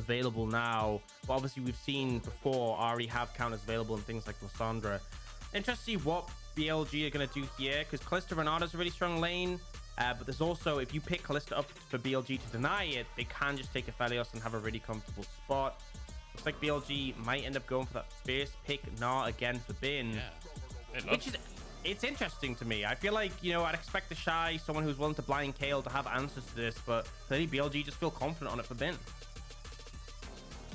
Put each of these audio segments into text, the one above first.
available now. But obviously, we've seen before already have counters available and things like Lissandra. Interesting to see what BLG are going to do here, because Kalista Renata's a really strong lane. But there's also, if you pick Kalista up for BLG to deny it, they can just take Aphelios and have a really comfortable spot. Looks like BLG might end up going for that first pick Gnar again for Bin. Yeah, which is, it's interesting to me. I feel like, you know, I'd expect TheShy, someone who's willing to blind Kayle, to have answers to this, but clearly BLG just feel confident on it for Bin.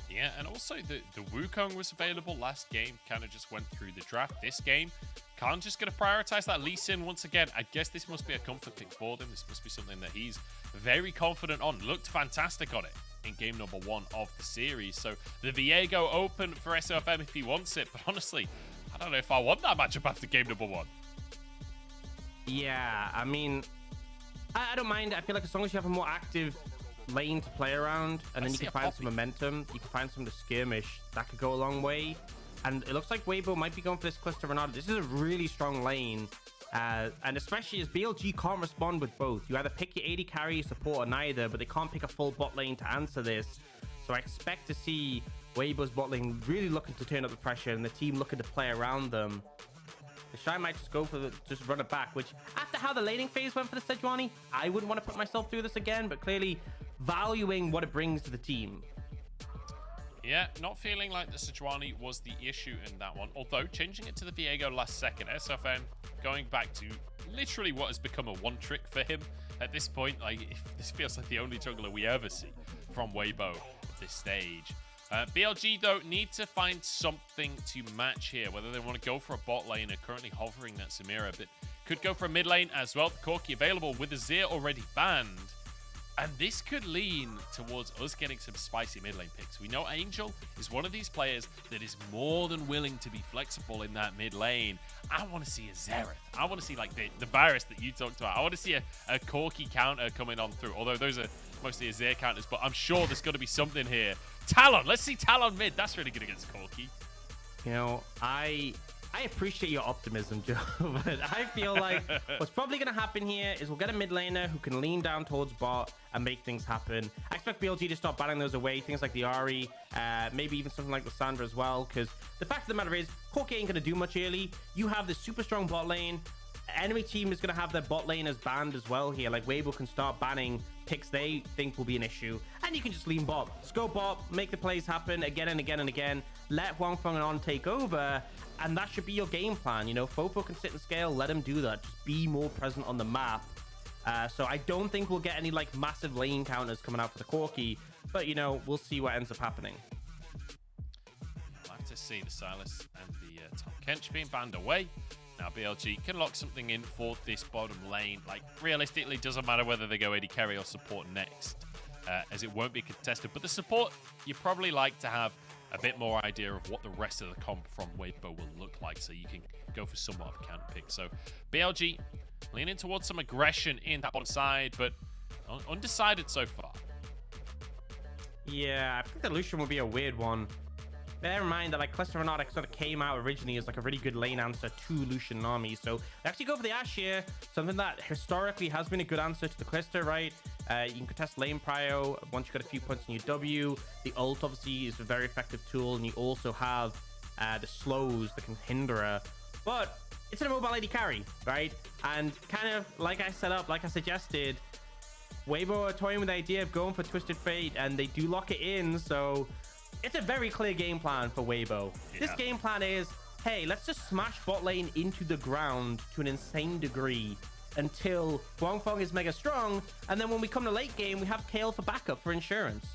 Yeah, and also the Wukong was available last game, kind of just went through the draft. This game, Khan just going to prioritize that Lee Sin once again. I guess this must be a comfort pick for them. This must be something that he's very confident on. Looked fantastic on it in game number 1 of the series. So the Viego open for SofM if he wants it. But honestly, I don't know if I want that matchup after game number 1. Yeah, I mean, I don't mind. I feel like as long as you have a more active lane to play around, and then you can find some momentum, you can find some to skirmish, that could go a long way. And it looks like Weibo might be going for this Kalista Renata. This is a really strong lane, and especially as BLG can't respond with both. You either pick your AD carry, support, or neither, but they can't pick a full bot lane to answer this. So I expect to see Weibo's bot lane really looking to turn up the pressure and the team looking to play around them. TheShy might just go for just run it back, which after how the laning phase went for the Sejuani, I wouldn't want to put myself through this again, but clearly valuing what it brings to the team. Yeah, not feeling like the Sejuani was the issue in that one. Although, changing it to the Viego last second. SofM going back to literally what has become a one-trick for him at this point. Like, this feels like the only jungler we ever see from Weibo at this stage. BLG, though, need to find something to match here. Whether they want to go for a bot lane, are currently hovering that Samira, but could go for a mid lane as well. Corki available with the Azir already banned. And this could lean towards us getting some spicy mid lane picks. We know Angel is one of these players that is more than willing to be flexible in that mid lane. I want to see a Xerath. I want to see like the virus that you talked about. I want to see a Corki counter coming on through. Although those are mostly Azir counters, but I'm sure there's got to be something here. Talon, let's see Talon mid. That's really good against Corki. You know, I appreciate your optimism, Joe, but I feel like what's probably going to happen here is we'll get a mid laner who can lean down towards bot and make things happen. I expect BLG to start banning those away, things like the Ahri, maybe even something like Lissandra as well, because the fact of the matter is, Corki ain't going to do much early. You have this super strong bot lane. Enemy team is going to have their bot lane as banned as well here. Like, Weibo can start banning picks they think will be an issue, and you can just lean bot. Just go bot, make the plays happen again and again and again. Let Huanfeng and On take over, and that should be your game plan. You know, Fofo can sit and scale, let him do that. Just be more present on the map. So I don't think we'll get any like massive lane counters coming out for the Corki, but you know, we'll see what ends up happening. I'd like to see the Silas and the Tom Kench being banned away. Now BLG can lock something in for this bottom lane. Like, realistically, doesn't matter whether they go AD carry or support next, as it won't be contested. But the support, you probably like to have a bit more idea of what the rest of the comp from Weibo will look like, so you can go for somewhat of a counter pick. So BLG leaning towards some aggression in that bottom side, but undecided so far. Yeah, I think the Lucian will be a weird one. Bear in mind that like Kalista Renata sort of came out originally as like a really good lane answer to Lucian armies. So they actually go for the Ashe here, something that historically has been a good answer to the Kalista, right? You can contest lane prio once you got a few points in your W. The ult obviously is a very effective tool, and you also have the slows that can hinder her. But it's an immobile AD carry, right? And kind of like I set up, like I suggested, Weibo are toying with the idea of going for Twisted Fate, and they do lock it in, so it's a very clear game plan for Weibo. Yeah. This game plan is, hey, let's just smash bot lane into the ground to an insane degree until Huanfeng is mega strong, and then when we come to late game, we have Kayle for backup for insurance.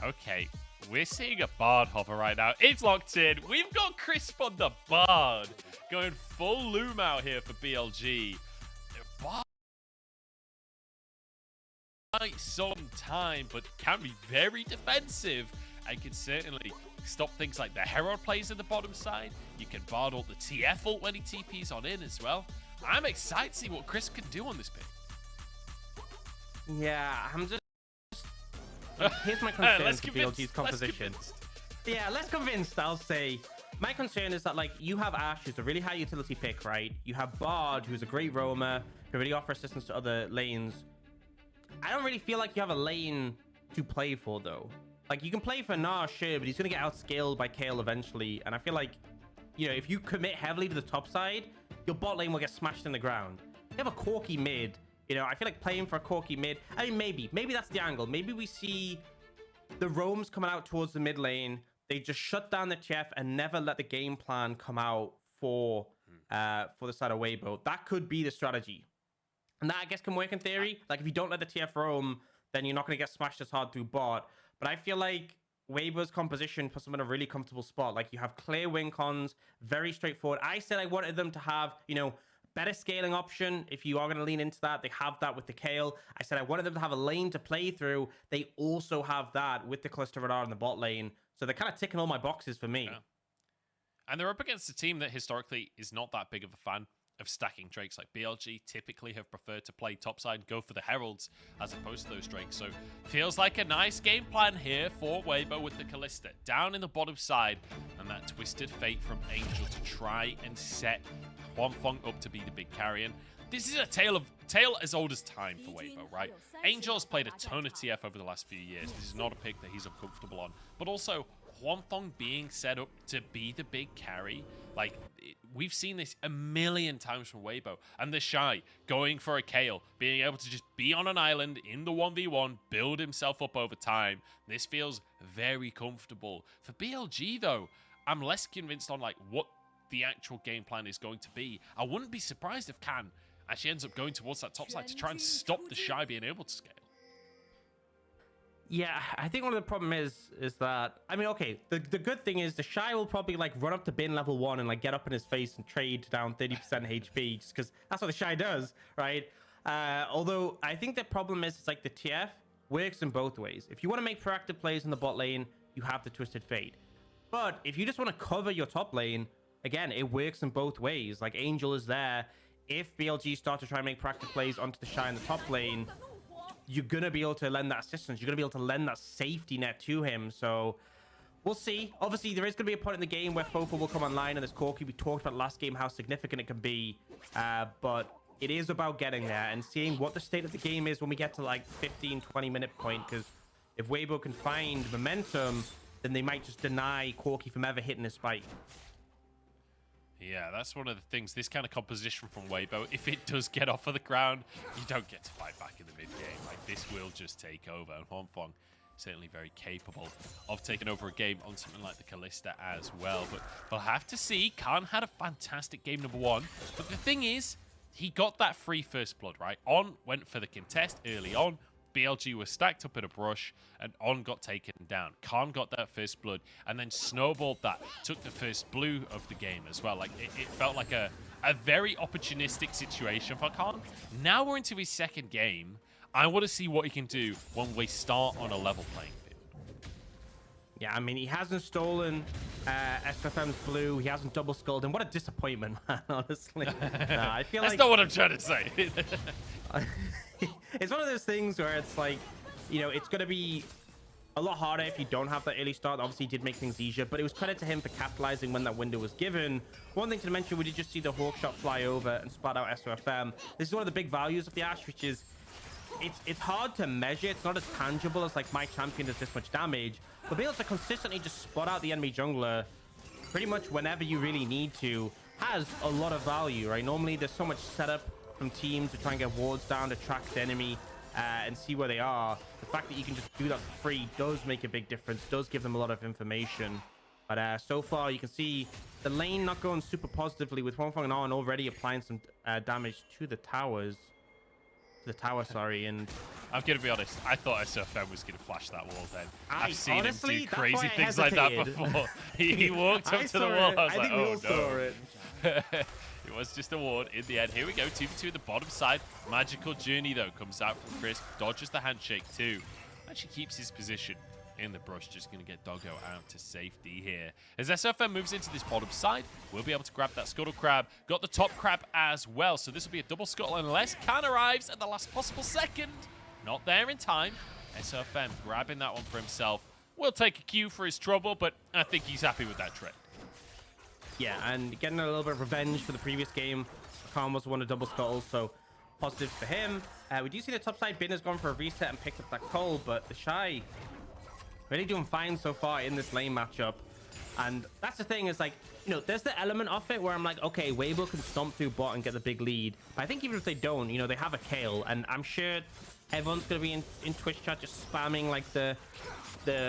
Okay, we're seeing a Bard hover right now. It's locked in. We've got Crisp on the Bard, going full loom out here for BLG. Bard some time, but can be very defensive and can certainly stop things like the Herald plays in the bottom side. You can Bard ult the TF ult when he TPs on in as well. I'm excited to see what Chris can do on this pick. Yeah, I'm just... Here's my concern for BLG's composition. Yeah, less convinced, I'll say. My concern is that, like, you have Ashe, who's a really high utility pick, right? You have Bard, who's a great roamer, who really offer assistance to other lanes. I don't really feel like you have a lane to play for, though. Like, you can play for Gnar, sure, but he's going to get outscaled by Kayle eventually. And I feel like, you know, if you commit heavily to the top side, your bot lane will get smashed in the ground. You have a Corki mid. You know, I feel like playing for a Corki mid. I mean, maybe that's the angle. Maybe we see the roams coming out towards the mid lane. They just shut down the TF and never let the game plan come out for the side of Weibo. That could be the strategy. And that, I guess, can work in theory. Like, if you don't let the TF roam, then you're not going to get smashed as hard through bot. But I feel like Weibo's composition puts them in a really comfortable spot. Like, you have clear win cons, very straightforward. I said I wanted them to have, you know, better scaling option. If you are going to lean into that, they have that with the Kayle. I said I wanted them to have a lane to play through. They also have that with the Kalista Radar in the bot lane. So they're kind of ticking all my boxes for me. Yeah. And they're up against a team that historically is not that big of a fan of stacking Drakes. Like BLG typically have preferred to play topside, go for the Heralds as opposed to those Drakes. So feels like a nice game plan here for Weibo with the Kalista down in the bottom side, and that twisted fate from Angel to try and set Huanfeng up to be the big carry. And this is a tale as old as time for Weibo, right? Angel's played a ton of TF over the last few years. This is not a pick that he's uncomfortable on, but also Huanfeng being set up to be the big carry. Like, we've seen this a million times from Weibo. And TheShy going for a Kayle, being able to just be on an island in the 1v1, build himself up over time. This feels very comfortable. For BLG, though, I'm less convinced on, like, what the actual game plan is going to be. I wouldn't be surprised if Can actually ends up going towards that top side to try and stop TheShy being able to scale. Yeah, I think one of the problem is that, I mean, okay, the good thing is TheShy will probably like run up to bin level 1 and like get up in his face and trade down 30% HP just because that's what TheShy does, right? Although I think the problem is it's like the TF works in both ways. If you want to make proactive plays in the bot lane, you have the Twisted Fate. But if you just want to cover your top lane, again, it works in both ways. Like Angel is there. If BLG start to try and make proactive plays onto TheShy in the top lane, you're going to be able to lend that assistance. You're going to be able to lend that safety net to him. So we'll see. Obviously, there is going to be a point in the game where Fofo will come online and this Corki. We talked about last game how significant it can be. But it is about getting there and seeing what the state of the game is when we get to like 15, 20-minute point. Because if Weibo can find momentum, then they might just deny Corki from ever hitting a spike. Yeah, that's one of the things. This kind of composition from Weibo, if it does get off of the ground, you don't get to fight back in the mid-game. Like, this will just take over. And Huanfeng certainly very capable of taking over a game on something like the Kalista as well. But we'll have to see. Khan had a fantastic game number 1. But the thing is, he got that free first blood, right? On went for the contest early on. BLG was stacked up in a brush, and On got taken down. Khan got that first blood, and then snowballed that. Took the first blue of the game as well. Like, it felt like a very opportunistic situation for Khan. Now we're into his second game. I want to see what he can do when we start on a level playing field. Yeah, I mean, he hasn't stolen SofM's blue. He hasn't double skulled him. What a disappointment, man, honestly. I feel That's like... not what I'm trying to say. It's one of those things where it's like, you know, it's going to be a lot harder if you don't have that early start. Obviously, he did make things easier, but it was credit to him for capitalizing when that window was given. One thing to mention, we did just see the hawk shot fly over and spot out SofM. This is one of the big values of the Ashe, which is it's hard to measure. It's not as tangible as like my champion does this much damage, but being able to consistently just spot out the enemy jungler pretty much whenever you really need to has a lot of value, right? Normally, there's so much setup from teams to try and get wards down to track the enemy and see where they are. The fact that you can just do that for free does make a big difference, does give them a lot of information. But so far, you can see the lane not going super positively with Huanfeng and already applying some damage to the towers. Sorry. And I'm going to be honest, I thought SofM was going to flash that wall then. I've seen honestly, him do crazy things like that before. He walked up to the wall. I was like, oh no. It was just a ward in the end. Here we go, 2v2 at the bottom side. Magical Journey, though, comes out from Crisp. Dodges the handshake, too. Actually keeps his position in the brush. Just going to get Doggo out to safety here. As SofM moves into this bottom side, we'll be able to grab that Scuttle Crab. Got the top crab as well, so this will be a double Scuttle unless Khan arrives at the last possible second. Not there in time. SofM grabbing that one for himself. Will take a cue for his trouble, but I think he's happy with that trade. Yeah, and getting a little bit of revenge for the previous game. Khan was one of double scuttles, so positive for him. We do see the top side bin has gone for a reset and picked up that coal, but TheShy really doing fine so far in this lane matchup. And that's the thing, is like, you know, there's the element of it where I'm like, okay, Weibo can stomp through bot and get the big lead. But I think even if they don't, you know, they have a Kayle, and I'm sure everyone's going to be in Twitch chat just spamming like the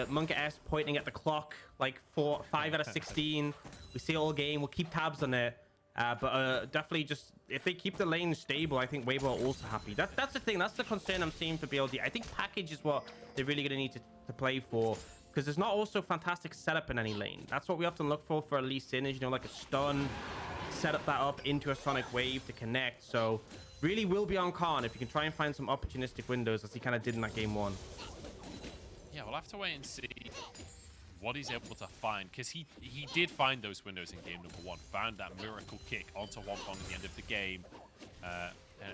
Monkey S pointing at the clock, like 5 out of 16. We see all game. We'll keep tabs on it. But definitely just, if they keep the lane stable, I think Weibo are also happy. That's the thing. That's the concern I'm seeing for BLG. I think package is what they're really going to need to play for, because there's not also fantastic setup in any lane. That's what we often look for Lee Sin, is, you know, like a stun, set up that up into a sonic wave to connect. So really will be on Khan if you can try and find some opportunistic windows, as he kind of did in that game 1. Yeah, we'll have to wait and see what he's able to find, because he did find those windows in game number 1, found that miracle kick onto Huanfeng at the end of the game,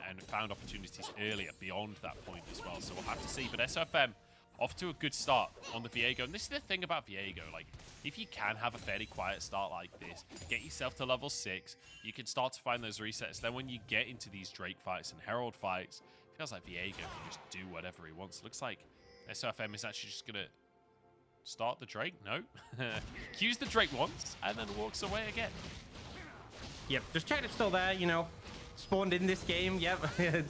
and found opportunities earlier beyond that point as well. So we'll have to see. But SofM off to a good start on the Viego. And this is the thing about Viego, like, if you can have a fairly quiet start like this, get yourself to level 6, you can start to find those resets. Then when you get into these Drake fights and Herald fights, it feels like Viego can just do whatever he wants. Looks like SofM is actually just going to start the Drake. No. Cues the Drake once and then walks away again. Yep, just check it's still there, you know. Spawned in this game. Yep,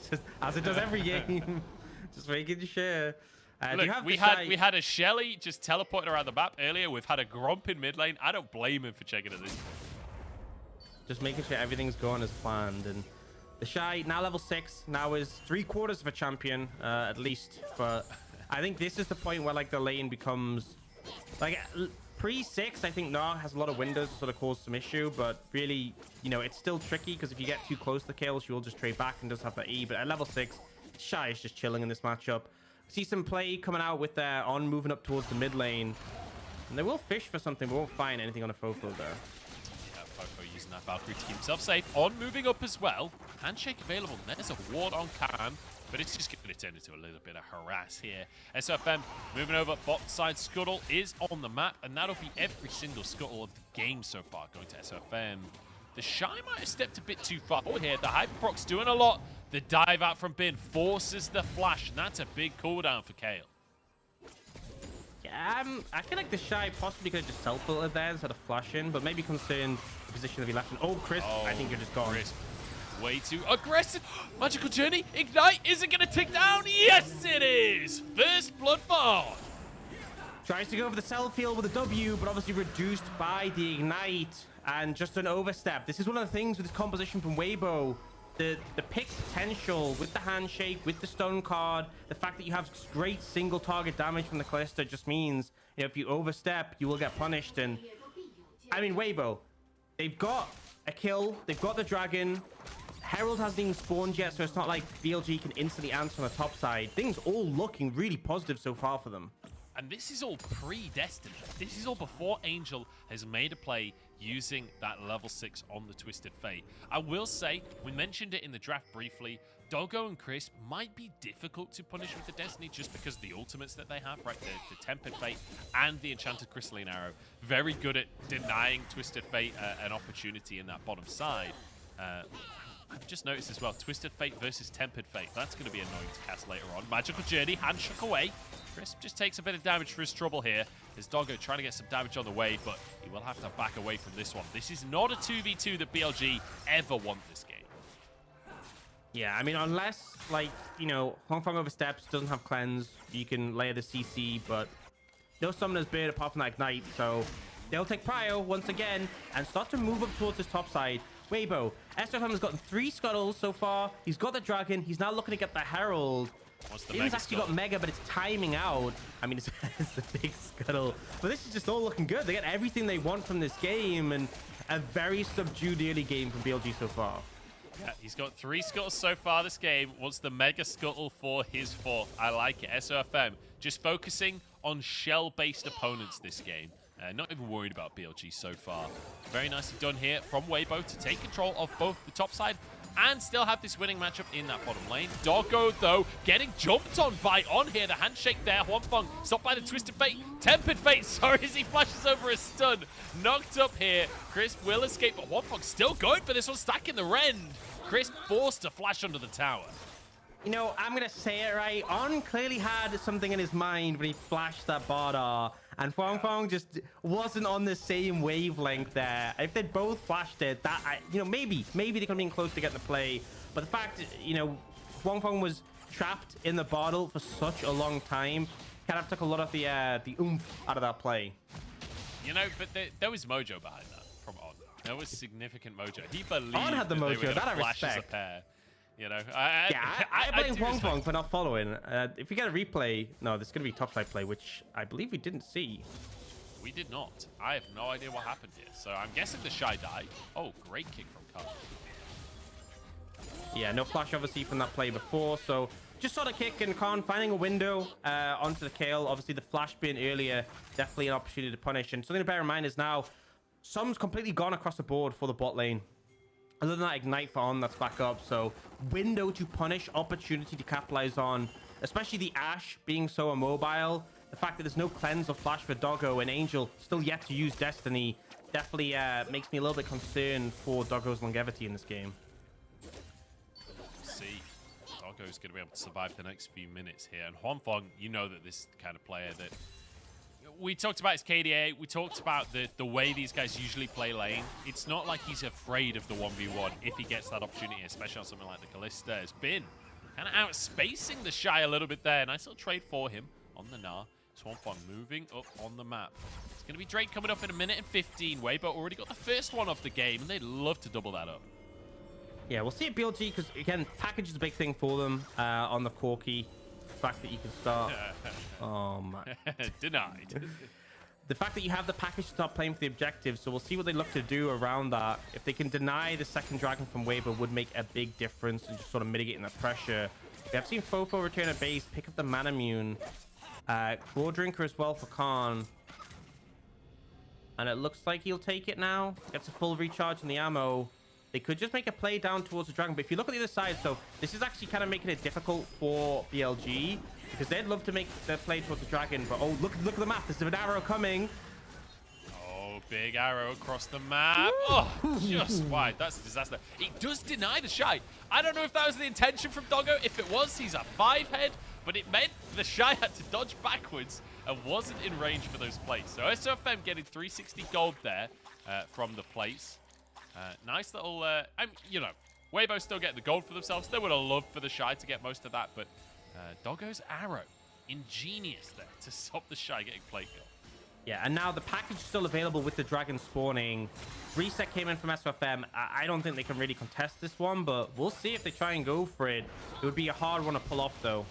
just as it does every game. Just making sure. Look, we had a Shelly just teleporting around the map earlier. We've had a Gromp in mid lane. I don't blame him for checking at this. Just making sure everything's going as planned. And TheShy now level 6, now is 3/4 of a champion, at least. But I think this is the point where like the lane becomes like pre-6. I think Gnar has a lot of windows to sort of cause some issue, but really, you know, it's still tricky, because if you get too close to the Kayle, she will just trade back and does have that E. But at level 6, TheShy is just chilling in this matchup. See some play coming out with their On moving up towards the mid lane, and they will fish for something, but won't find anything on a Fofo there. Yeah, Fofo using that Valkyrie to keep himself safe. On moving up as well. Handshake available. There's a ward on Khan, but it's just going to turn into a little bit of harass here. SofM moving over. Bot side scuttle is on the map, and that'll be every single scuttle of the game so far going to SofM. TheShy might have stepped a bit too far forward here. The Hyperproc's doing a lot. The dive out from bin forces the flash, and that's a big cooldown for Kayle. Yeah, I feel like TheShy possibly could have just self-filtered there instead of flashing, but maybe concerned the position that he left in. Oh, Chris, I think you're just gone. Chris, way too aggressive. Magical Journey, Ignite, is it going to tick down? Yes, it is. First blood fall. Tries to go for the self-heal with a W, but obviously reduced by the Ignite, and just an overstep. This is one of the things with this composition from Weibo. The pick potential with the handshake, with the stone card, the fact that you have great single target damage from the Kalista just means, you know, if you overstep, you will get punished. And I mean, Weibo, they've got a kill, they've got the dragon. Herald hasn't even spawned yet, so it's not like BLG can instantly answer on the top side. Things all looking really positive so far for them. And this is all pre-Destiny. This is all before Angel has made a play using that level 6 on the Twisted Fate. I will say, we mentioned it in the draft briefly, Doggo and Chris might be difficult to punish with the Destiny just because of the ultimates that they have, right? The Tempered Fate and the Enchanted Crystalline Arrow. Very good at denying Twisted Fate an opportunity in that bottom side. I've just noticed as well, Twisted Fate versus Tempered Fate. That's going to be annoying to cast later on. Magical Journey, handshook away. Chris just takes a bit of damage for his trouble here. There's Doggo trying to get some damage on the way, but he will have to back away from this one. This is not a 2v2 that BLG ever want this game. Yeah, I mean, unless, like, you know, Huanfeng oversteps, doesn't have cleanse, you can layer the CC, but no summoner's beard apart from that Ignite, so they'll take prio once again and start to move up towards this top side. Weibo, SofM has gotten 3 scuttles so far. He's got the dragon. He's now looking to get the Herald. He's actually got Mega, but it's timing out. I mean, it's a big scuttle. But this is just all looking good. They get everything they want from this game, and a very subdued early game from BLG so far. Yeah, he's got 3 scuttles so far this game. Wants the Mega Scuttle for his 4th. I like it. SofM just focusing on shell-based opponents this game. Not even worried about BLG so far. Very nicely done here from Weibo to take control of both the top side and still have this winning matchup in that bottom lane. Doggo, though, getting jumped on by On here. The handshake there. Huanfeng stopped by the Twisted Fate. Tempered Fate, sorry, as he flashes over a stun. Knocked up here. Chris will escape, but Huanfeng still going for this one, stacking the rend. Chris forced to flash under the tower. You know, I'm going to say it right. On clearly had something in his mind when he flashed that Bardar. And Huanfeng just wasn't on the same wavelength there. If they'd both flashed it, you know, maybe they could have been close to getting the play. But the fact, you know, Huanfeng was trapped in the bottle for such a long time kind of took a lot of the oomph out of that play. You know, but there was mojo behind that from On. There was significant mojo. He believed On had the mojo, that I flash as a respect. pair. You know, I blame Huanfeng for not following. If we get a replay, no, there's going to be topside play, which I believe we didn't see. We did not. I have no idea what happened here. So I'm guessing TheShy died. Oh, great kick from Kayle. Yeah, no flash obviously from that play before, so just sort of kick and Khan finding a window onto the Kayle. Obviously the flash being earlier, definitely an opportunity to punish. And something to bear in mind is now Sum's completely gone across the board for the bot lane. Other than that ignite for On, that's back up. So window to punish, opportunity to capitalize on, especially the Ashe being so immobile. The fact that there's no cleanse or flash for Doggo and Angel still yet to use Destiny definitely makes me a little bit concerned for Doggo's longevity in this game. See, Doggo's going to be able to survive the next few minutes here. And Huanfeng, you know that this is the kind of player that... We talked about his KDA. We talked about the way these guys usually play lane. It's not like he's afraid of the 1v1 if he gets that opportunity, especially on something like the Kalista. Has been kind of outspacing TheShy a little bit there. Nice little trade for him on the Gnar. Huanfeng moving up on the map. It's going to be Drake coming up in 1 minute and 15. Weibo already got the first one off the game, and they'd love to double that up. Yeah, we'll see at BLG because, again, package is a big thing for them on the Corki. The fact that you can start... Oh, man. Denied. The fact that you have the package to start playing for the objective, so we'll see what they look to do around that. If they can deny the second dragon from Weibo, would make a big difference and just sort of mitigating that pressure. We have seen Fofo return a base, pick up the Manamune. Claw Drinker as well for Khan. And it looks like he'll take it now. Gets a full recharge in the ammo. They could just make a play down towards the dragon. But if you look at the other side, so this is actually kind of making it difficult for BLG. Because they'd love to make the play towards the dragon. But oh, look at the map. There's an arrow coming. Oh, big arrow across the map. Oh, just wide. That's a disaster. He does deny TheShy. I don't know if that was the intention from Doggo. If it was, he's a 5-head. But it meant TheShy had to dodge backwards and wasn't in range for those plates. So SofM getting 360 gold there from the plates. Nice little, you know, Weibo still getting the gold for themselves. They would have loved for TheShy to get most of that, but Doggo's arrow, ingenious there to stop TheShy getting plate kill. Yeah, and now the package is still available with the dragon spawning. Reset came in from SofM. I don't think they can really contest this one, but we'll see if they try and go for it. It would be a hard one to pull off, though.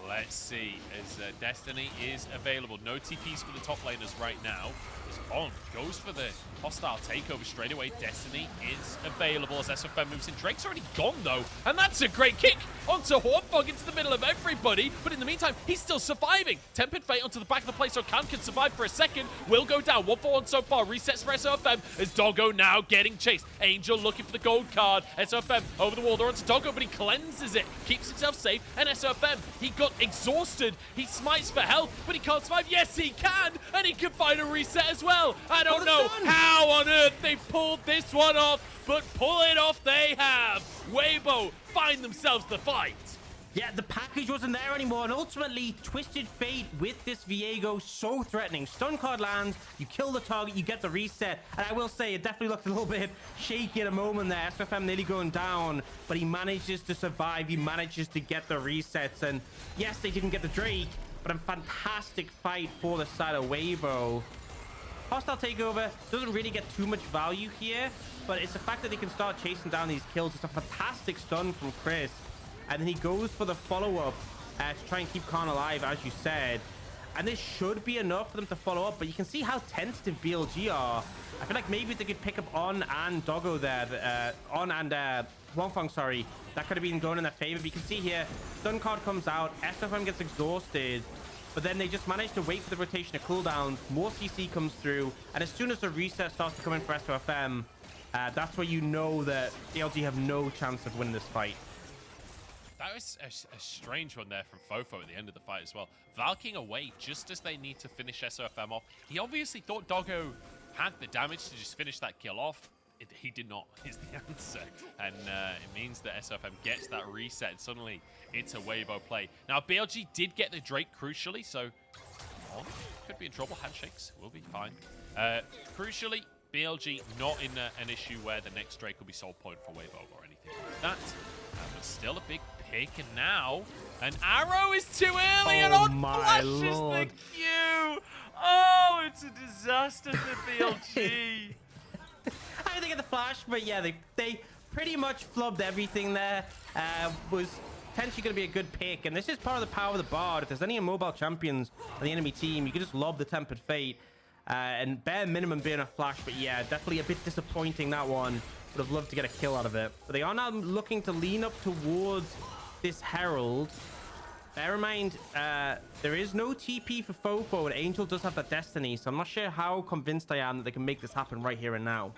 Let's see, as Destiny is available. No TPs for the top laners right now. As On goes for the hostile takeover straight away. Destiny is available as SofM moves in. Drake's already gone, though, and that's a great kick onto Huanfeng into the middle of everybody. But in the meantime, he's still surviving. Tempered Fate onto the back of the play, so Khan can survive for a second. Will go down. 1-for-1 so far. Resets for SofM as Doggo now getting chased. Angel looking for the gold card. SofM over the wall. They're onto Doggo, but he cleanses it. Keeps himself safe. And SofM, he got exhausted. He smites for health, but he can't survive. Yes, he can. And he can find a reset as well. I don't know how on earth they pulled this one off, but pull it off they have. Weibo find themselves the fight. Yeah, the package wasn't there anymore, and ultimately, Twisted Fate with this Viego, so threatening. Stun card lands, you kill the target, you get the reset, and I will say, it definitely looked a little bit shaky at a moment there. SofM nearly going down, but he manages to survive, he manages to get the resets, and yes, they didn't get the Drake, but a fantastic fight for the side of Weibo. Hostile takeover doesn't really get too much value here, but it's the fact that they can start chasing down these kills. It's a fantastic stun from Chris. And then he goes for the follow-up to try and keep Khan alive, as you said. And this should be enough for them to follow up, but you can see how tentative BLG are. I feel like maybe they could pick up On and Doggo there. On and Huanfeng, sorry. That could have been going in their favor. But you can see here, stun card comes out. SofM gets exhausted. But then they just manage to wait for the rotation of cooldowns. More CC comes through. And as soon as the reset starts to come in for SofM, that's where you know that BLG have no chance of winning this fight. That was a strange one there from Fofo at the end of the fight as well. Valking away just as they need to finish SofM off. He obviously thought Doggo had the damage to just finish that kill off. He did not, is the answer. And it means that SofM gets that reset. And suddenly, it's a Weibo play. Now, BLG did get the Drake crucially, so could be in trouble. Handshakes will be fine. Crucially, BLG not in an issue where the next Drake will be soul point for Weibo or anything like that. But still a big pick. And now, an arrow is too early, and on flashes the Q. Oh, it's a disaster for BLG. I didn't get the flash, but yeah, they pretty much flubbed everything there. Was potentially going to be a good pick, and this is part of the power of the Bard. If there's any immobile champions on the enemy team, you can just lob the Tempered Fate, and bare minimum being a flash. But yeah, definitely a bit disappointing, that one. Would have loved to get a kill out of it. But they are now looking to lean up towards this Herald. Bear in mind, there is no TP for Fofo, and Angel does have that Destiny, so I'm not sure how convinced I am that they can make this happen right here and now.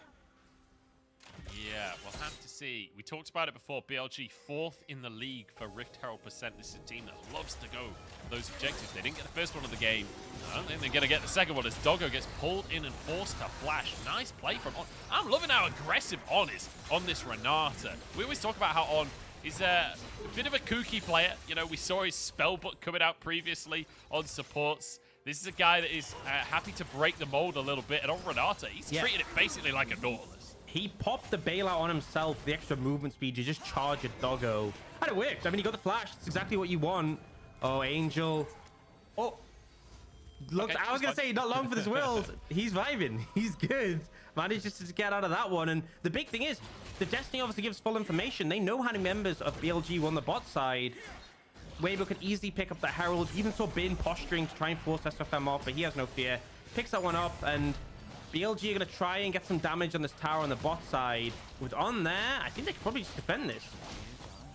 Yeah, we'll have to see. We talked about it before. BLG 4th in the league for Rift Herald percent. This is a team that loves to go for those objectives. They didn't get the first one of the game. I don't think they're going to get the second one as Doggo gets pulled in and forced to flash. Nice play from On. I'm loving how aggressive On is on this Renata. We always talk about how On is a bit of a kooky player. You know, we saw his spellbook coming out previously on supports. This is a guy that is happy to break the mold a little bit. And on Renata, he's treated it basically like a Nautilus. He popped the bailout on himself, the extra movement speed. You just charge at Doggo. And it worked. I mean, you got the flash. It's exactly what you want. Oh, Angel. Oh. Look, okay, I was going to say, not long for this world. He's vibing. He's good. Managed just to get out of that one. And the big thing is, the Destiny obviously gives full information. They know how many members of BLG were on the bot side. Weibo can easily pick up the Herald. Even saw Bin posturing to try and force SofM off, but he has no fear. Picks that one up, and BLG are going to try and get some damage on this tower on the bot side. With On there, I think they could probably just defend this.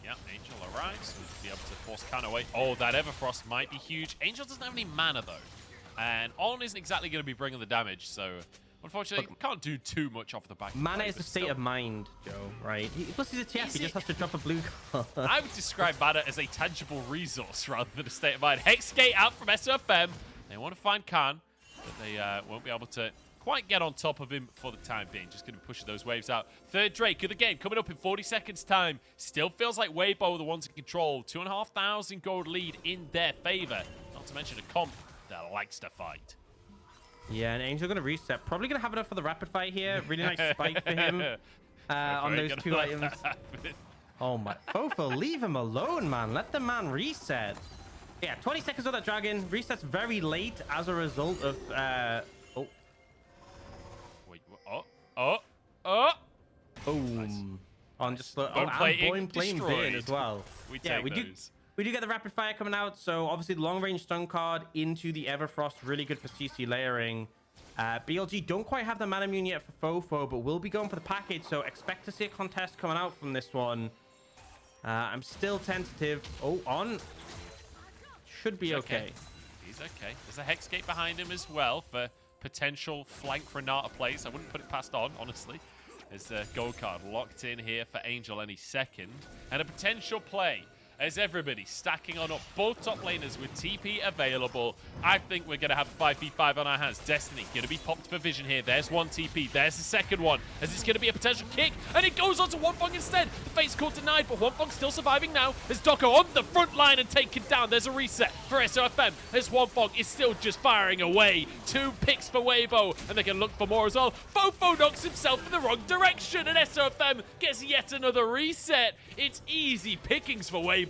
Yeah, Angel arrives. We'll be able to force Khan away. Oh, that Everfrost might be huge. Angel doesn't have any mana, though. And On isn't exactly going to be bringing the damage, so unfortunately, can't do too much off the back. Mana is the state of mind, Joe, right? Plus, he's a TF. He just has to drop a blue card. I would describe mana as a tangible resource rather than a state of mind. Hexgate out from SofM. They want to find Khan, but they won't be able to quite get on top of him for the time being. Just going to be pushing those waves out. Third Drake of the game coming up in 40 seconds time. Still feels like Weibo are the ones in control. 2,500 gold lead in their favor. Not to mention a comp that likes to fight. Yeah, and Angel going to reset. Probably going to have enough for the rapid fight here. Really nice spike for him on those two items. Oh my. Fofo, leave him alone, man. Let the man reset. Yeah, 20 seconds on that dragon. Resets very late as a result of... Wait, oh! Boom. Nice. On just... and playing Bin as well. We do get the rapid fire coming out, so obviously the long range stun card into the Everfrost, really good for CC layering. BLG don't quite have the mana immune yet for Fofo, but will be going for the package, so expect to see a contest coming out from this one. I'm still tentative. Oh, On should be okay. He's okay. There's a Hexgate behind him as well for potential flank Renata plays. I wouldn't put it past On, honestly. There's a gold card locked in here for Angel any second, and a potential play as everybody stacking on up, both top laners with TP available. I think we're going to have a 5v5 on our hands. Destiny going to be popped for vision here. There's one TP. There's the second one, as it's going to be a potential kick, and it goes on to Huanfeng instead. The fate's call denied, but Huanfeng still surviving now. There's Doggo on the front line and taken down. There's a reset for SofM, as Huanfeng is still just firing away. 2 picks for Weibo, and they can look for more as well. Fofo knocks himself in the wrong direction, and SofM gets yet another reset. It's easy pickings for Weibo.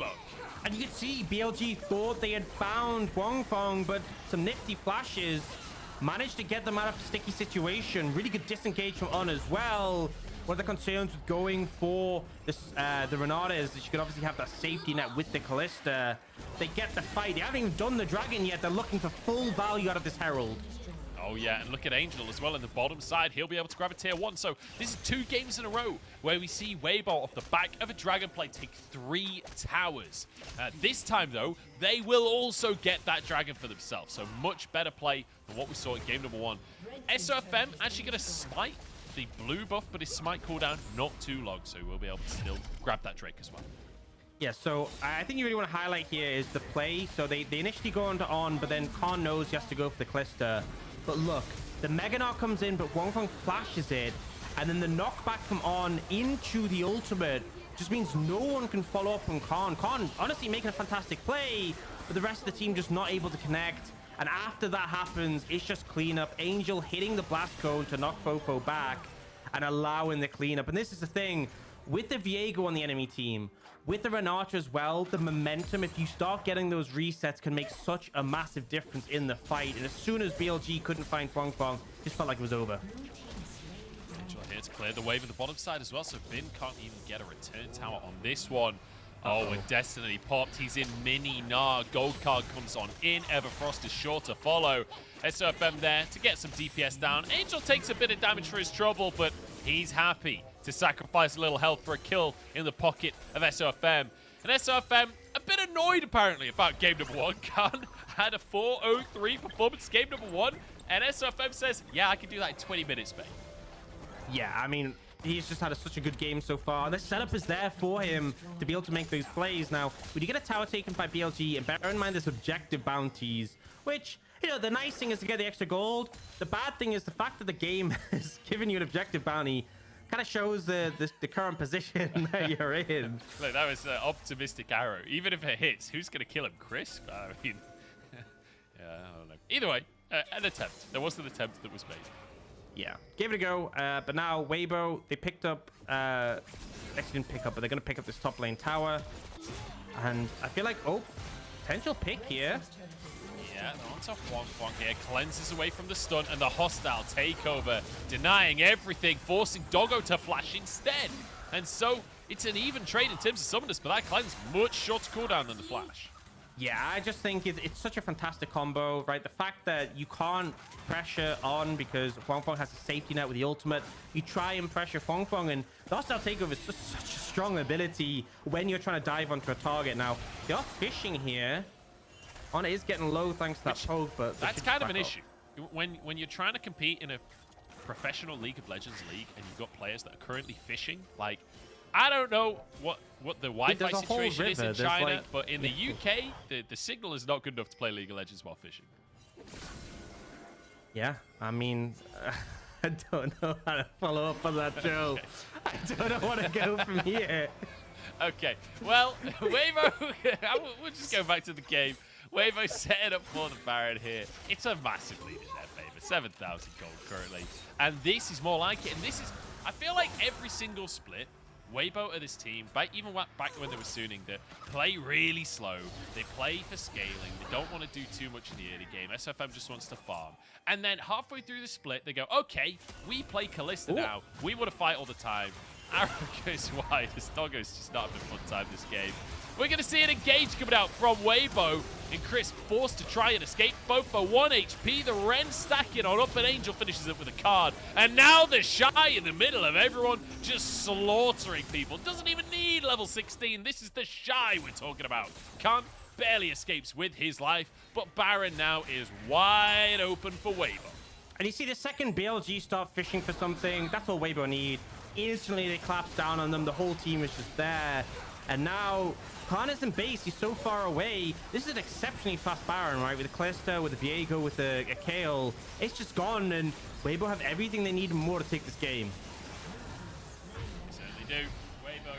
And you can see BLG thought they had found Huanfeng, but some nifty flashes managed to get them out of a sticky situation. Really good disengage from On as well. One of the concerns with going for this, the Renata is that you could obviously have that safety net with the Kalista. They get the fight. They haven't even done the dragon yet. They're looking for full value out of this Herald. Oh, yeah, and look at Angel as well in the bottom side. He'll be able to grab a tier 1. So this is 2 games in a row where we see Weibo off the back of a dragon play take 3 towers. This time, though, they will also get that dragon for themselves. So much better play than what we saw in game number 1. SofM actually going to smite the blue buff, but his smite cooldown not too long. So we'll be able to still grab that Drake as well. Yeah, so I think you really want to highlight here is the play. So they initially go on, but then Khan knows he has to go for the Kalista. But look, the Mega Gnar comes in, but Huanfeng flashes it. And then the knockback from On into the ultimate just means no one can follow up on Khan. Khan honestly making a fantastic play, but the rest of the team just not able to connect. And after that happens, it's just cleanup. Angel hitting the blast cone to knock Fofo back and allowing the cleanup. And this is the thing, with the Viego on the enemy team, with the Renata as well, the momentum, if you start getting those resets, can make such a massive difference in the fight. And as soon as BLG couldn't find Huanfeng, just felt like it was over. Angel here to clear the wave on the bottom side as well, so Bin can't even get a return tower on this one. Oh, and Destiny popped. He's in mini Gnar. Gold card comes on in. Everfrost is sure to follow. SofM there to get some DPS down. Angel takes a bit of damage for his trouble, but he's happy to sacrifice a little health for a kill in the pocket of SofM. And SofM a bit annoyed apparently about game number 1. Khan had a 4-0-3 performance game number 1, and SofM says, yeah, I can do that in 20 minutes, mate. Yeah, I mean, he's just had such a good game so far. The setup is there for him to be able to make those plays. Now, when you get a tower taken by BLG, and bear in mind there's objective bounties, which, you know, the nice thing is to get the extra gold. The bad thing is the fact that the game has given you an objective bounty kind of shows the current position that you're in. Look, that was an optimistic arrow. Even if it hits, who's going to kill him? Crisp? I mean, yeah, I don't know. Either way, an attempt. There was an attempt that was made. Yeah, gave it a go, but now Weibo, they picked up, actually didn't pick up, but they're going to pick up this top lane tower. And I feel like, oh, potential pick here. Yeah, on top Huanfeng here, cleanses away from the stun and the hostile takeover, denying everything, forcing Doggo to flash instead. And so, it's an even trade in terms of summoners, but that cleanse much shorter cooldown than the flash. Yeah, I just think it's such a fantastic combo, right? The fact that you can't pressure On because Huanfeng has a safety net with the ultimate. You try and pressure Huanfeng, and the hostile takeover is just such a strong ability when you're trying to dive onto a target. Now, they are fishing here. On is getting low thanks to that poke, but that's kind of an issue. When you're trying to compete in a professional League of Legends league and you've got players that are currently fishing, like, I don't know what the Wi-Fi situation is in China, like, but in the UK, the signal is not good enough to play League of Legends while fishing. Yeah, I mean, I don't know how to follow up on that, Joe. Okay. I don't know where to go from here. Okay, well, Weibo, we'll just go back to the game. Weibo setting up for the Baron here. It's a massive lead in their favor, 7,000 gold currently. And this is more like it, and this is, I feel like every single split, Weibo are this team, even back when they were Suning, that play really slow. They play for scaling. They don't want to do too much in the early game. SofM just wants to farm. And then halfway through the split, they go, okay, we play Kalista now. We want to fight all the time. Arrow goes wide as Doggo's just not having a fun time this game. We're going to see an engage coming out from Weibo, and Chris forced to try and escape. Both for 1 HP. The Ren stacking on up, and Angel finishes it with a card. And now TheShy in the middle of everyone, just slaughtering people. Doesn't even need level 16. This is TheShy we're talking about. Khan barely escapes with his life, but Baron now is wide open for Weibo. And you see the second BLG start fishing for something, that's all Weibo need. Instantly they collapse down on them. The whole team is just there. And now Khan is in base. He's so far away. This is an exceptionally fast Baron, right? With the Kalista, with the Viego, with the Kayle. It's just gone, and Weibo have everything they need and more to take this game. Certainly do. Weibo,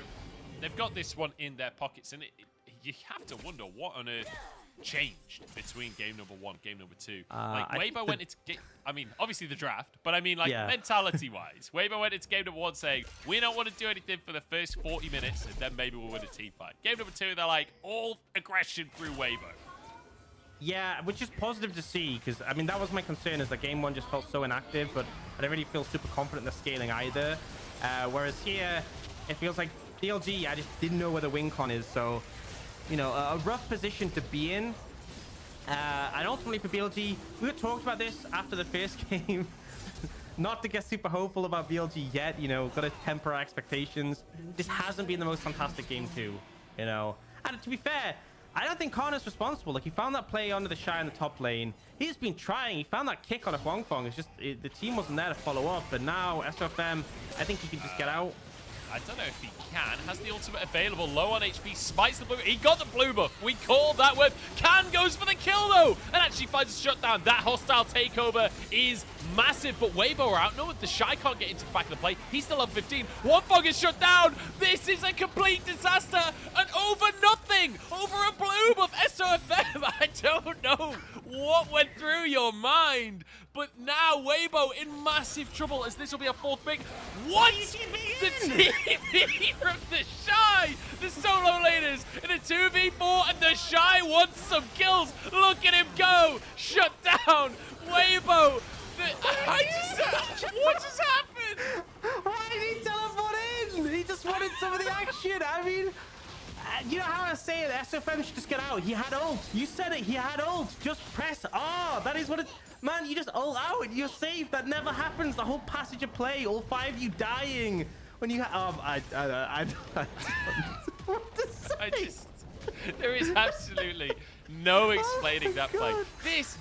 they've got this one in their pockets, and you have to wonder what on earth changed between game number 1, game number 2. Like, Weibo went into I mean, obviously the draft, but I mean, like, mentality-wise. Weibo went into game number 1 saying, we don't want to do anything for the first 40 minutes, and then maybe we'll win a team fight. Game number 2, they're like, all aggression through Weibo. Yeah, which is positive to see, because, I mean, that was my concern, is that game 1 just felt so inactive, but I didn't really feel super confident in the scaling either. Whereas here, it feels like BLG, I just didn't know where the win con is, so, you know, a rough position to be in. And ultimately for BLG, we had talked about this after the first game. Not to get super hopeful about BLG yet, you know, got to temper our expectations. This hasn't been the most fantastic game too, you know. And to be fair, I don't think Khan is responsible. Like, he found that play under TheShy in the top lane. He's been trying. He found that kick on a Huanfeng. It's just, the team wasn't there to follow up. But now, SofM, I think he can just get out. I don't know if he can. Has the ultimate available, low on HP, smites the blue. He got the blue buff. We called that one. Can goes for the kill though, and actually finds a shutdown. That hostile takeover is massive, but Weibo are outnumbered. TheShy can't get into the back of the play. He's still up 15. Huanfeng is shut down. This is a complete disaster, and over nothing, over a blue buff. SofM, I don't know what went through your mind, but now Weibo in massive trouble as this will be a fourth pick. What? The TP from TheShy, the solo laners in a 2v4, and TheShy wants some kills. Look at him go. Shut down. Weibo. What just happened? Why did he teleport in? He just wanted some of the action. I mean, you know how I say it, SofM should just get out. He had ult. You said it, he had ult. Just press R. That is what it... Man, you just ult out and you're safe. That never happens. The whole passage of play, all 5 of you dying. When you I what to say? There is absolutely no explaining that play. God.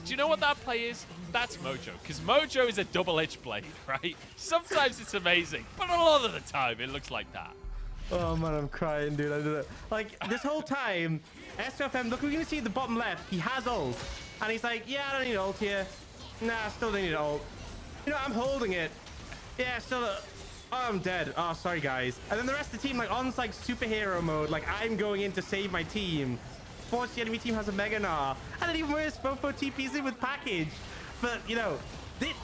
Do you know what that play is? That's Mojo, because Mojo is a double-edged blade, right? Sometimes it's amazing, but a lot of the time it looks like that. Oh man, I'm crying, dude. I don't know. Like this whole time, SofM, look, we're gonna see at the bottom left, he has ult. And he's like, yeah, I don't need ult here. Nah, still don't need ult. You know, I'm holding it. Yeah, still, oh, I'm dead. Oh, sorry guys. And then the rest of the team, like, on like superhero mode, like I'm going in to save my team. Fortunately, the enemy team has a Mega Gnar. And then even worse, Fofo TPs in with package. But, you know,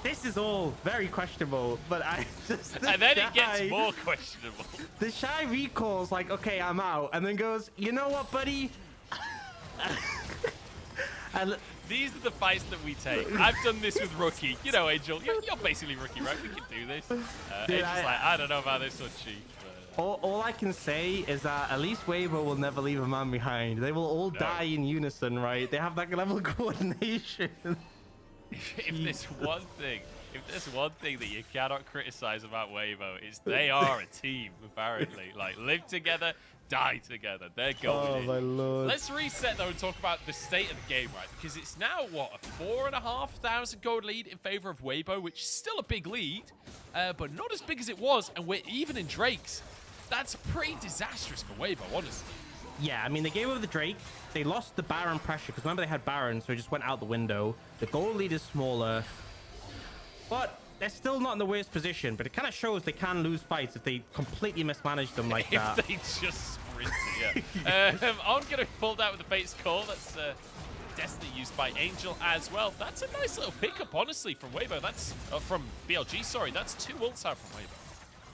this is all very questionable, but I just... And then it gets more questionable. TheShy recalls like, okay, I'm out, and then goes, you know what, buddy? And these are the fights that we take. I've done this with Rookie. You know, Angel, you're basically Rookie, right? We can do this. Dude, Angel's like, I don't know about this one, Chief. All I can say is that at least Weibo will never leave a man behind. They will all die in unison, right? They have that level of coordination. If there's one thing that you cannot criticize about Weibo, it's they are a team, apparently. Like, live together, die together. They're going in. My lord. Let's reset, though, and talk about the state of the game, right? Because it's now, what, a 4,500 gold lead in favor of Weibo, which is still a big lead, but not as big as it was, and we're even in Drake's. That's pretty disastrous for Weibo, honestly. Yeah, I mean, they gave over the Drake. They lost the Baron pressure, because remember they had Baron, so it just went out the window. The gold lead is smaller, but they're still not in the worst position. But it kind of shows they can lose fights if they completely mismanage them like that. If they just sprint it, yeah. I'm going to pull out with the Fate's Call. That's Destiny used by Angel as well. That's a nice little pickup, honestly, from Weibo. That's from BLG, sorry. That's 2 ults out from Weibo.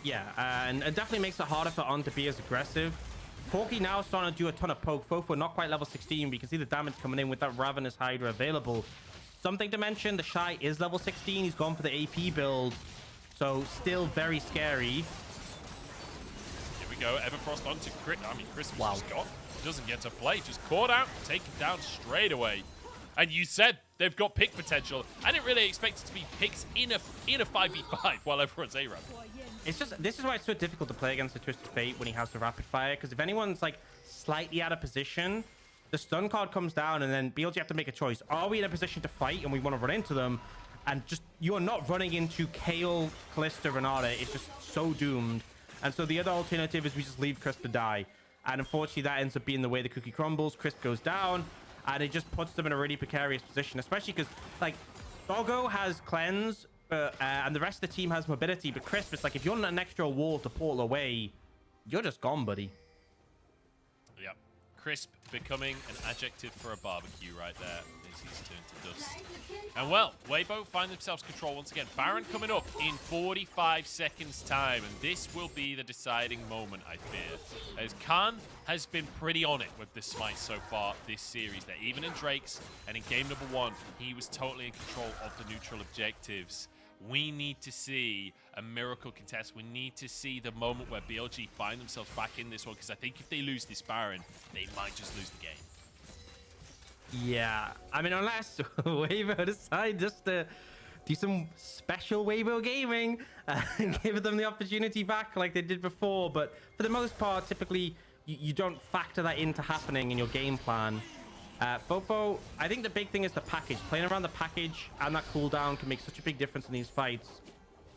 Yeah, and it definitely makes it harder for On to be as aggressive. Corki now starting to do a ton of poke. Fofo not quite level 16, but you can see the damage coming in with that Ravenous Hydra available. Something to mention, TheShy is level 16. He's gone for the AP build, so still very scary. Here we go, Everfrost onto Chris. I mean, Chris was just gone. Doesn't get to play, just caught out, taken down straight away. And you said they've got pick potential. I didn't really expect it to be picks in a 5v5 while everyone's A-Rap. It's just, this is why it's so difficult to play against the Twisted Fate when he has the rapid fire, because if anyone's like slightly out of position, the stun card comes down and then BLG have to make a choice. Are we in a position to fight and we want to run into them? And just, you're not running into Kayle, Kalista, Renata. It's just so doomed. And so the other alternative is we just leave Crisp to die. And unfortunately that ends up being the way the cookie crumbles. Crisp goes down and it just puts them in a really precarious position, especially because like Doggo has cleanse, and the rest of the team has mobility, but Crisp, it's like if you're on an extra wall to portal away, you're just gone, buddy. Yep. Crisp becoming an adjective for a barbecue right there as he's turned to dust. And well, Weibo find themselves control once again. Baron coming up in 45 seconds time, and this will be the deciding moment, I fear. As Khan has been pretty on it with the smite so far this series. That even in Drake's and in game number 1, he was totally in control of the neutral objectives. We need to see a miracle contest. We need to see the moment where BLG find themselves back in this one, because I think if they lose this Baron, they might just lose the game. Yeah, I mean, unless Weibo decide just to do some special Weibo Gaming and give them the opportunity back like they did before. But for the most part, typically, you don't factor that into happening in your game plan. Fofo, I think the big thing is the package. Playing around the package and that cooldown can make such a big difference in these fights.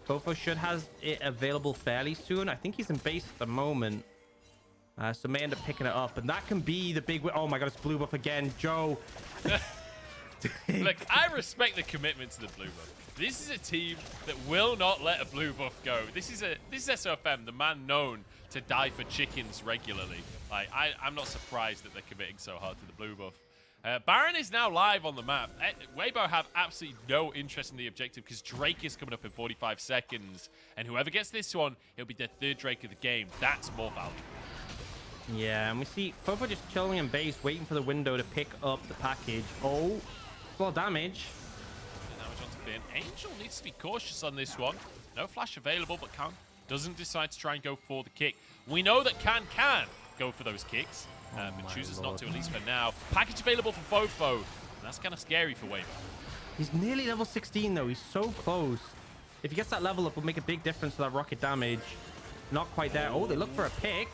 Fofo should have it available fairly soon. I think he's in base at the moment. So may end up picking it up. And that can be the big... Oh my god, it's blue buff again. Joe. Look, I respect the commitment to the blue buff. This is a team that will not let a blue buff go. This is SofM, the man known to die for chickens regularly. Like, I'm not surprised that they're committing so hard to the blue buff. Baron is now live on the map. Weibo have absolutely no interest in the objective because Drake is coming up in 45 seconds. And whoever gets this one, it'll be the third Drake of the game. That's more valuable. Yeah, and we see Fofo just chilling in base, waiting for the window to pick up the package. Oh, a lot of damage. Damage onto Bin. Angel needs to be cautious on this one. No flash available, but Khan doesn't decide to try and go for the kick. We know that Khan can go for those kicks, but chooses not to, at least for now. Package available for Fofo. And that's kind of scary for Weibo. He's nearly level 16, though. He's so close. If he gets that level up, it'll make a big difference to that rocket damage. Not quite there. Oh, they look for a pick.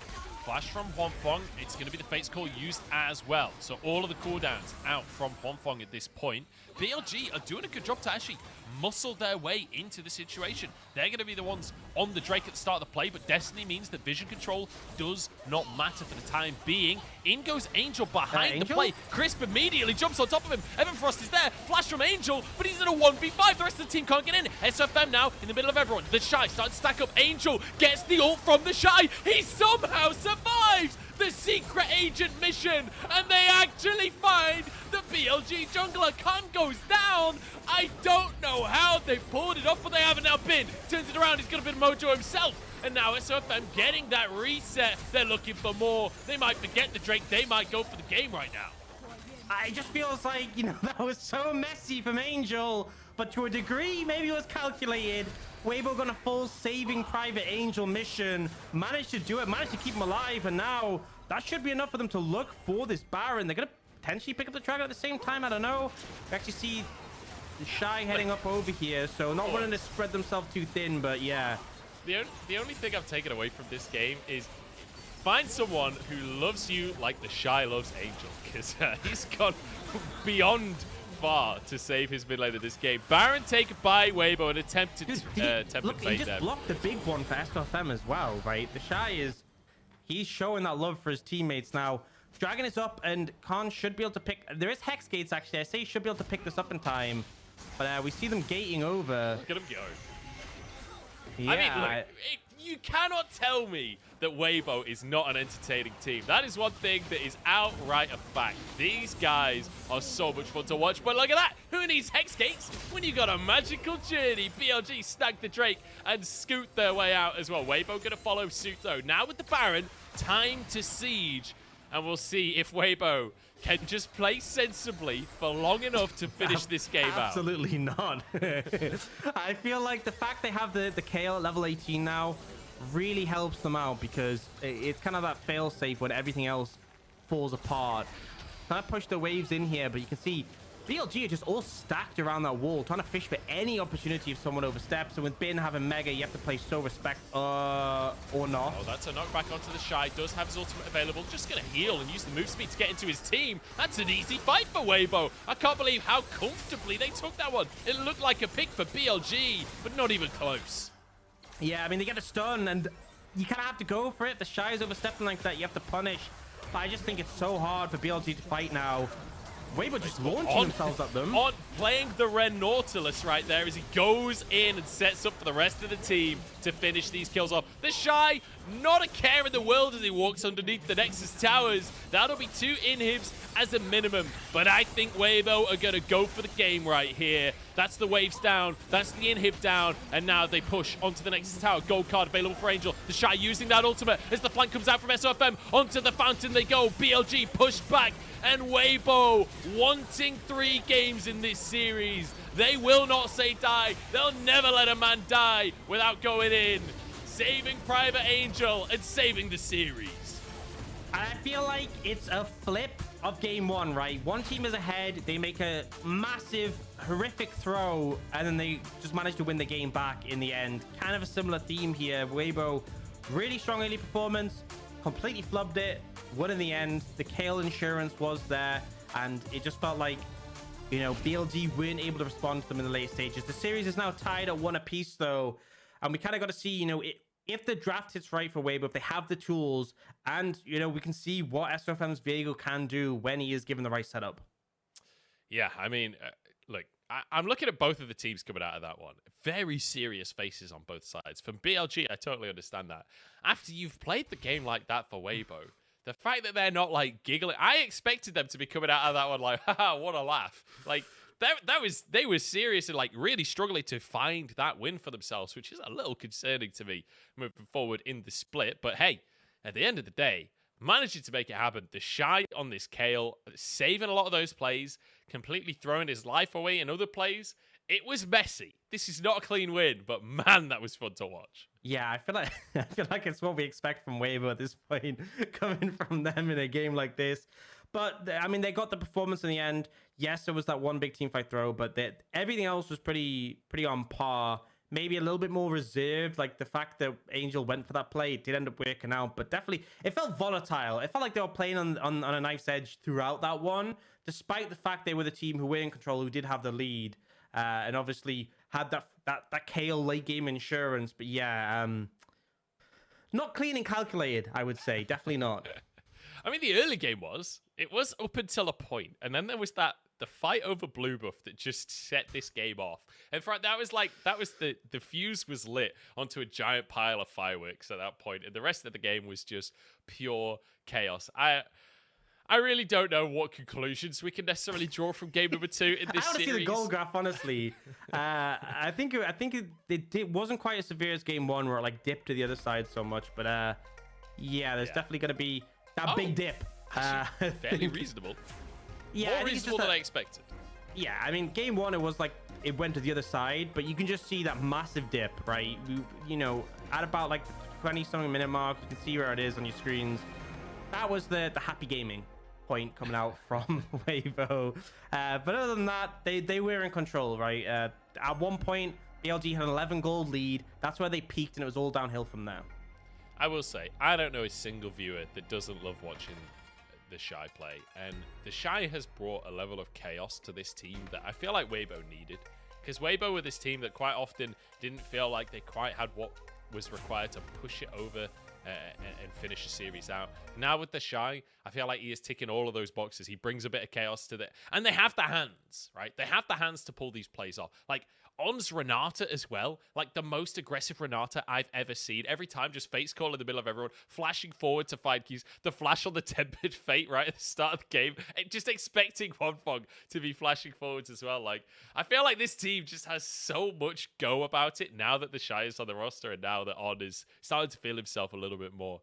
Flash from Huanfeng. It's going to be the Fate's Call used as well. So all of the cooldowns out from Huanfeng at this point. BLG are doing a good job to actually muscle their way into the situation. They're going to be the ones on the Drake at the start of the play, but Destiny means that vision control does not matter for the time being. In goes Angel behind the play. Crisp immediately jumps on top of him. Evan Frost is there. Flash from Angel, but he's in a 1v5. The rest of the team can't get in. SofM now in the middle of everyone. TheShy starting to stack up. Angel gets the ult from TheShy. He somehow survives the secret agent mission, and they actually find the BLG jungler. Khan goes down. I don't know how they pulled it off, but they haven't now been. Turns it around, he's gonna be Mojo himself. And now SofM getting that reset. They're looking for more. They might forget the Drake. They might go for the game right now. It just feels like, you know, that was so messy from Angel, but to a degree, maybe it was calculated. Weibo gonna full saving Private Angel mission, managed to do it, managed to keep him alive, and now that should be enough for them to look for this Baron. They're gonna potentially pick up the Dragon at the same time. I don't know. We actually see TheShy heading up over here, so not wanting to spread themselves too thin, but yeah. The only thing I've taken away from this game is find someone who loves you like TheShy loves Angel, because he's gone beyond far to save his mid lane of this game. Baron taken by Weibo and attempted Look, fade he just blocked the big one for SofM as well, right? TheShy he's showing that love for his teammates now. Dragon is up, and Khan should be able to pick... There is Hex Gates, actually. I say he should be able to pick this up in time. But we see them gating over. Look at him go. Yeah. I mean, look, you cannot tell me that Weibo is not an entertaining team. That is one thing that is outright a fact. These guys are so much fun to watch. But look at that. Who needs Hex Gates when you got a magical journey? BLG snag the Drake and scoot their way out as well. Weibo going to follow suit, though. Now with the Baron, time to siege. And we'll see if Weibo can just play sensibly for long enough to finish this game out. Absolutely not. I feel like the fact they have the Kayle at level 18 now really helps them out, because it's kind of that fail-safe when everything else falls apart. Trying to push the waves in here, but you can see BLG are just all stacked around that wall, trying to fish for any opportunity if someone oversteps. And with Bin having Mega, you have to play so respect, or not. Oh, that's a knockback onto TheShy. Does have his ultimate available. Just going to heal and use the move speed to get into his team. That's an easy fight for Weibo. I can't believe how comfortably they took that one. It looked like a pick for BLG, but not even close. Yeah, I mean, they get a stun, and you kind of have to go for it. TheShy is overstepping like that. You have to punish. But I just think it's so hard for BLG to fight now. Weibo just launching themselves at them. On playing the Ren Nautilus right there as he goes in and sets up for the rest of the team to finish these kills off. TheShy, not a care in the world as he walks underneath the Nexus towers. That'll be 2 inhibs as a minimum. But I think Weibo are going to go for the game right here. That's the waves down. That's the inhib down. And now they push onto the Nexus tower. Gold card available for Angel. TheShy using that ultimate as the flank comes out from SofM. Onto the fountain they go. BLG pushed back. And Weibo wanting 3 games in this series. They will not say die. They'll never let a man die without going in. Saving Private Angel and saving the series. I feel like it's a flip of game 1, right? One team is ahead. They make a massive, horrific throw, and then they just manage to win the game back in the end. Kind of a similar theme here. Weibo, really strong early performance. Completely flubbed it. Won in the end. The Kayle insurance was there, and it just felt like you know, BLG weren't able to respond to them in the late stages. The series is now tied at 1 apiece, though. And we kind of got to see, you know, if the draft hits right for Weibo, if they have the tools, and, you know, we can see what SofM's Viego can do when he is given the right setup. Yeah, I mean, look, I'm looking at both of the teams coming out of that one. Very serious faces on both sides. From BLG, I totally understand that. After you've played the game like that for Weibo, the fact that they're not, like, giggling... I expected them to be coming out of that one like, haha, what a laugh. Like, they were serious and, like, really struggling to find that win for themselves, which is a little concerning to me moving forward in the split. But, hey, at the end of the day, managing to make it happen. TheShy on this Kayle, saving a lot of those plays, completely throwing his life away in other plays. It was messy. This is not a clean win, but man, that was fun to watch. Yeah, I feel like it's what we expect from Weibo at this point, coming from them in a game like this. But I mean, they got the performance in the end. Yes, there was that one big team fight throw, but everything else was pretty on par. Maybe a little bit more reserved. Like the fact that Angel went for that play, it did end up working out, but definitely it felt volatile. It felt like they were playing on a knife's edge throughout that one, despite the fact they were the team who were in control, who did have the lead, and obviously had that Kayle late game insurance. But yeah, not clean and calculated, I would say. Definitely not. I mean, the early game was up until a point, and then there was the fight over blue buff that just set this game off. In fact, that was the fuse was lit onto a giant pile of fireworks at that point, and the rest of the game was just pure chaos. I really don't know what conclusions we can necessarily draw from game number 2 in this series. I want to see the goal graph, honestly. I think it wasn't quite as severe as game 1, where it like dipped to the other side so much, but yeah, there's definitely going to be that big dip. Fairly reasonable. Yeah, more reasonable than I expected. Yeah, I mean, game 1, it was like it went to the other side, but you can just see that massive dip, right? You know, at about like the 20-something minute mark, you can see where it is on your screens. That was the happy gaming point coming out from Weibo. But other than that, they were in control, right? At one point, BLG had an 11 gold lead. That's where they peaked, and it was all downhill from there. I will say, I don't know a single viewer that doesn't love watching TheShy play, and TheShy has brought a level of chaos to this team that I feel like Weibo needed, because Weibo were this team that quite often didn't feel like they quite had what was required to push it over and finish the series out. Now with TheShy, I feel like he is ticking all of those boxes. He brings a bit of chaos to it, and they have the hands, right? They have the hands to pull these plays off. Like On's Renata as well, like the most aggressive Renata I've ever seen. Every time, just face call in the middle of everyone, flashing forward to find keys, the flash on the tempered fate right at the start of the game, and just expecting Huanfeng to be flashing forwards as well. Like, I feel like this team just has so much go about it now that TheShy is on the roster, and now that On is starting to feel himself a little bit more.